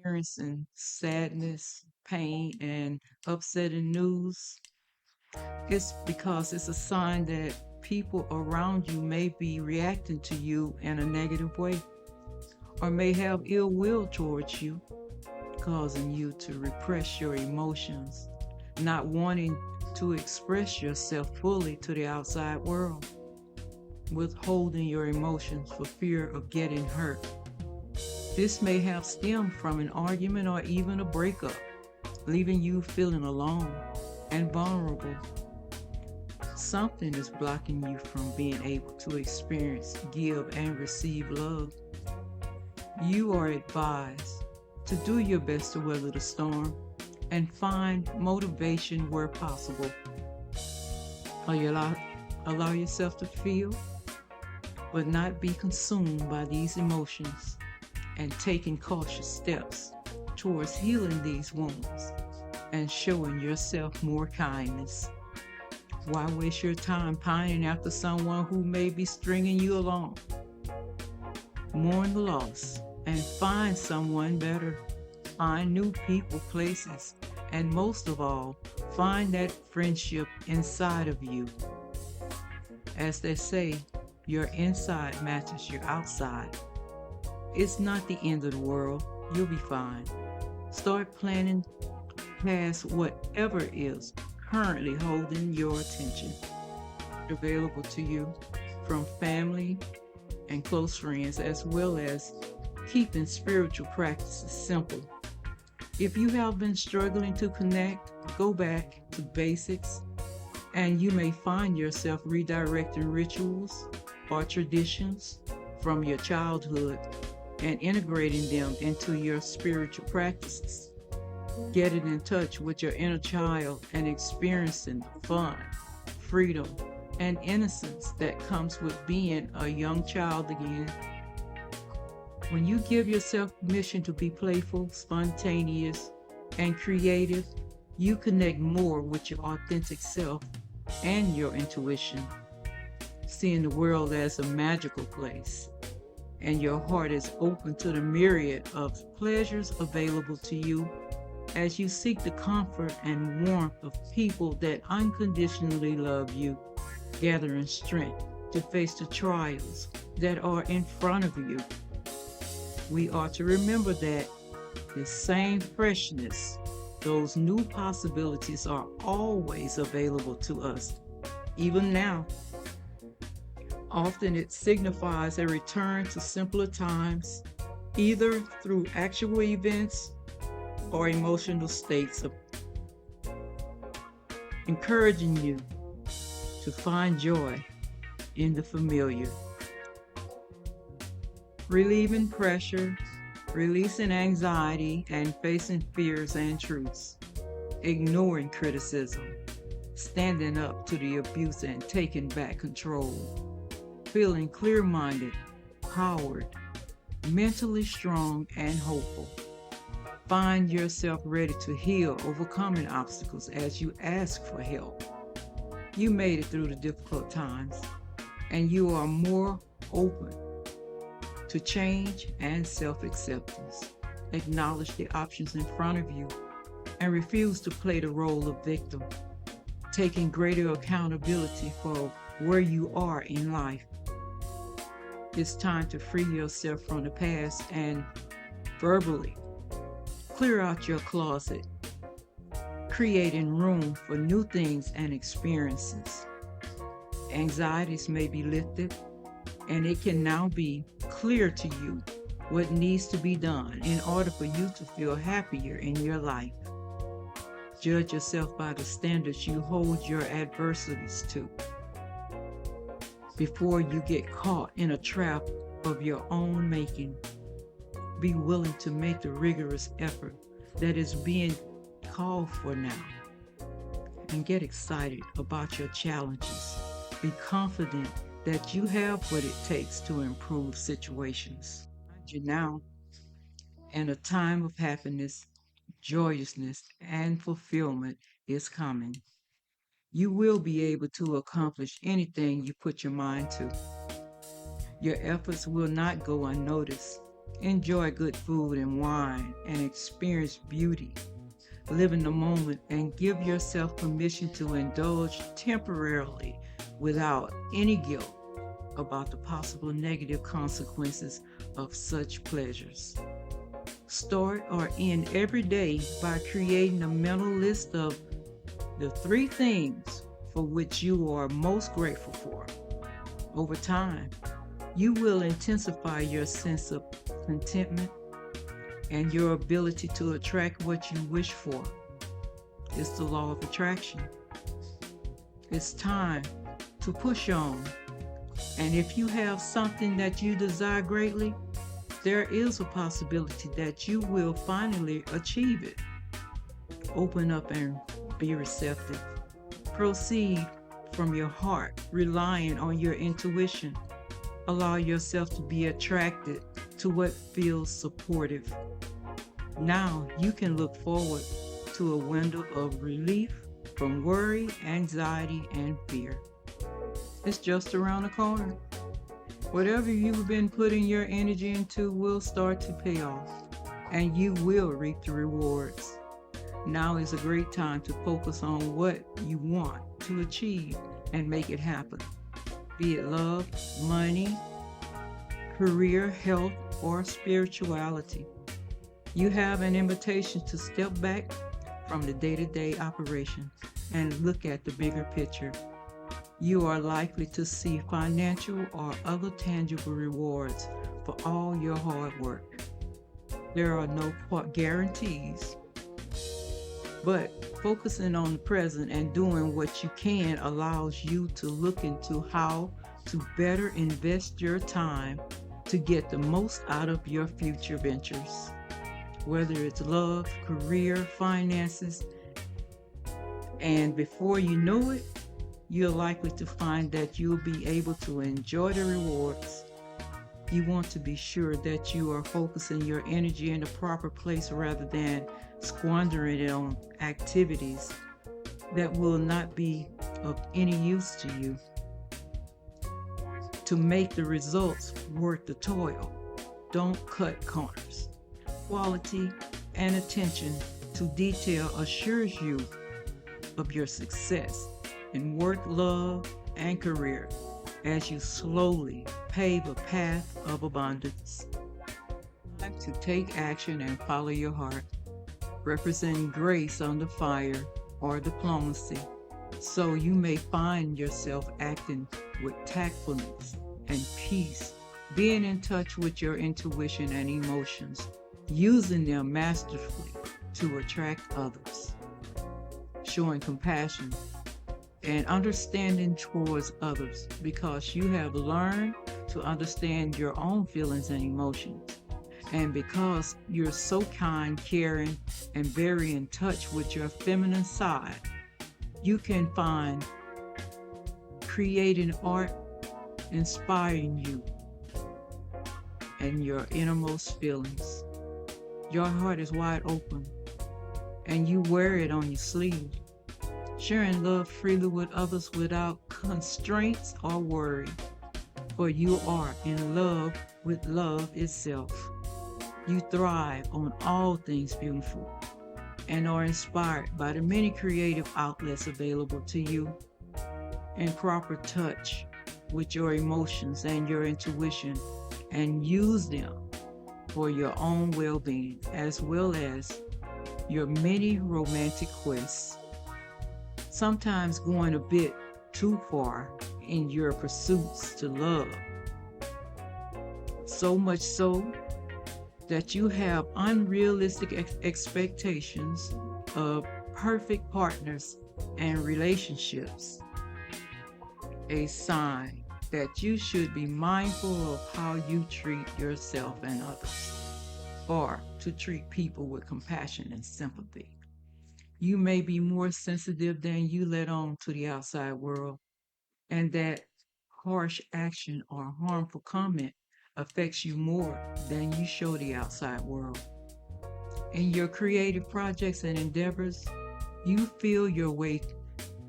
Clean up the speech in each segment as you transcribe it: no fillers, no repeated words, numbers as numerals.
experiencing sadness, pain, and upsetting news, it's because it's a sign that people around you may be reacting to you in a negative way or may have ill will towards you, causing you to repress your emotions, not wanting to express yourself fully to the outside world, withholding your emotions for fear of getting hurt. This may have stemmed from an argument or even a breakup, leaving you feeling alone and vulnerable. Something is blocking you from being able to experience, give, and receive love. You are advised to do your best to weather the storm and find motivation where possible. Allow yourself to feel, but not be consumed by these emotions, and taking cautious steps towards healing these wounds and showing yourself more kindness. Why waste your time pining after someone who may be stringing you along? Mourn the loss and find someone better. Find new people, places, and most of all, find that friendship inside of you. As they say, your inside matches your outside. It's not the end of the world. You'll be fine. Start planning past whatever is currently holding your attention. Available to you from family and close friends, as well as keeping spiritual practices simple. If you have been struggling to connect, go back to basics, and you may find yourself redirecting rituals or traditions from your childhood and integrating them into your spiritual practices. Getting in touch with your inner child and experiencing fun, freedom, and innocence that comes with being a young child again. When you give yourself permission to be playful, spontaneous, and creative, you connect more with your authentic self and your intuition, seeing the world as a magical place, and your heart is open to the myriad of pleasures available to you as you seek the comfort and warmth of people that unconditionally love you, gathering strength to face the trials that are in front of you. We are to remember that the same freshness, those new possibilities are always available to us, even now. Often it signifies a return to simpler times, either through actual events or emotional states of encouraging you to find joy in the familiar. Relieving pressure, releasing anxiety, and facing fears and truths. Ignoring criticism, standing up to the abuse and taking back control. Feeling clear minded, powered, mentally strong, and hopeful. Find yourself ready to heal, overcoming obstacles as you ask for help. You made it through the difficult times, and you are more open to change and self acceptance. Acknowledge the options in front of you and refuse to play the role of victim, taking greater accountability for where you are in life. It's time to free yourself from the past and verbally clear out your closet, creating room for new things and experiences. Anxieties may be lifted, and it can now be clear to you what needs to be done in order for you to feel happier in your life. Judge yourself by the standards you hold your adversities to before you get caught in a trap of your own making. Be willing to make the rigorous effort that is being called for now, and get excited about your challenges. Be confident that you have what it takes to improve situations. You now, in a time of happiness, joyousness, and fulfillment is coming. You will be able to accomplish anything you put your mind to. Your efforts will not go unnoticed, Enjoy good food and wine and experience beauty. Live in the moment and give yourself permission to indulge temporarily without any guilt about the possible negative consequences of such pleasures. Start or end every day by creating a mental list of the three things for which you are most grateful for. Over time, you will intensify your sense of contentment and your ability to attract what you wish for. It's the law of attraction. It's time to push on. And if you have something that you desire greatly, there is a possibility that you will finally achieve it. Open up and be receptive. Proceed from your heart, relying on your intuition. Allow yourself to be attracted to what feels supportive. Now you can look forward to a window of relief from worry, anxiety, and fear. It's just around the corner. Whatever you've been putting your energy into will start to pay off, and you will reap the rewards. Now is a great time to focus on what you want to achieve and make it happen, be it love, money, career, health, or spirituality. You have an invitation to step back from the day-to-day operation and look at the bigger picture. You are likely to see financial or other tangible rewards for all your hard work. There are no guarantees, but focusing on the present and doing what you can allows you to look into how to better invest your time to get the most out of your future ventures. Whether it's love, career, finances, and before you know it, you're likely to find that you'll be able to enjoy the rewards. You want to be sure that you are focusing your energy in the proper place rather than squandering it on activities that will not be of any use to you. To make the results worth the toil, don't cut corners. Quality and attention to detail assures you of your success in work, love, and career as you slowly pave a path of abundance. Time to take action and follow your heart, representing grace under fire or diplomacy, so you may find yourself acting with tactfulness and peace, being in touch with your intuition and emotions, using them masterfully to attract others, showing compassion and understanding towards others because you have learned to understand your own feelings and emotions. And because you're so kind, caring, and very in touch with your feminine side, you can find creating art inspiring you and your innermost feelings. Your heart is wide open and you wear it on your sleeve, sharing love freely with others without constraints or worry, for you are in love with love itself. You thrive on all things beautiful and are inspired by the many creative outlets available to you. In proper touch with your emotions and your intuition, and use them for your own well-being as well as your many romantic quests. Sometimes going a bit too far in your pursuits to love. So much so that you have unrealistic expectations of perfect partners and relationships. A sign that you should be mindful of how you treat yourself and others, or to treat people with compassion and sympathy. You may be more sensitive than you let on to the outside world, and that harsh action or harmful comment affects you more than you show the outside world. In your creative projects and endeavors, you feel your way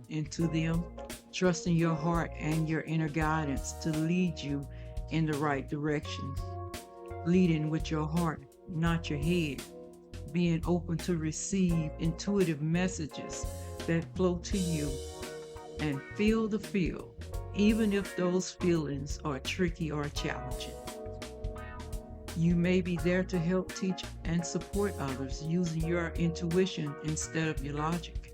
into them, trusting your heart and your inner guidance to lead you in the right direction. leading with your heart, not your head, being open to receive intuitive messages that flow to you, and feel the feel, even if those feelings are tricky or challenging. You may be there to help teach and support others using your intuition instead of your logic.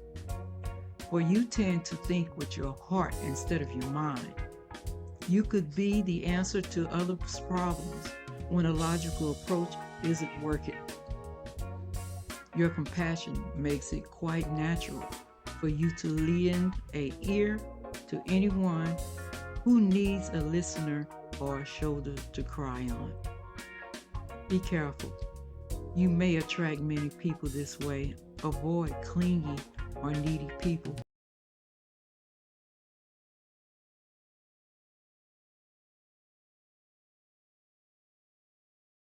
For you tend to think with your heart instead of your mind. You could be the answer to others' problems when a logical approach isn't working. Your compassion makes it quite natural for you to lend an ear to anyone who needs a listener or a shoulder to cry on. Be careful. You may attract many people this way. Avoid clingy or needy people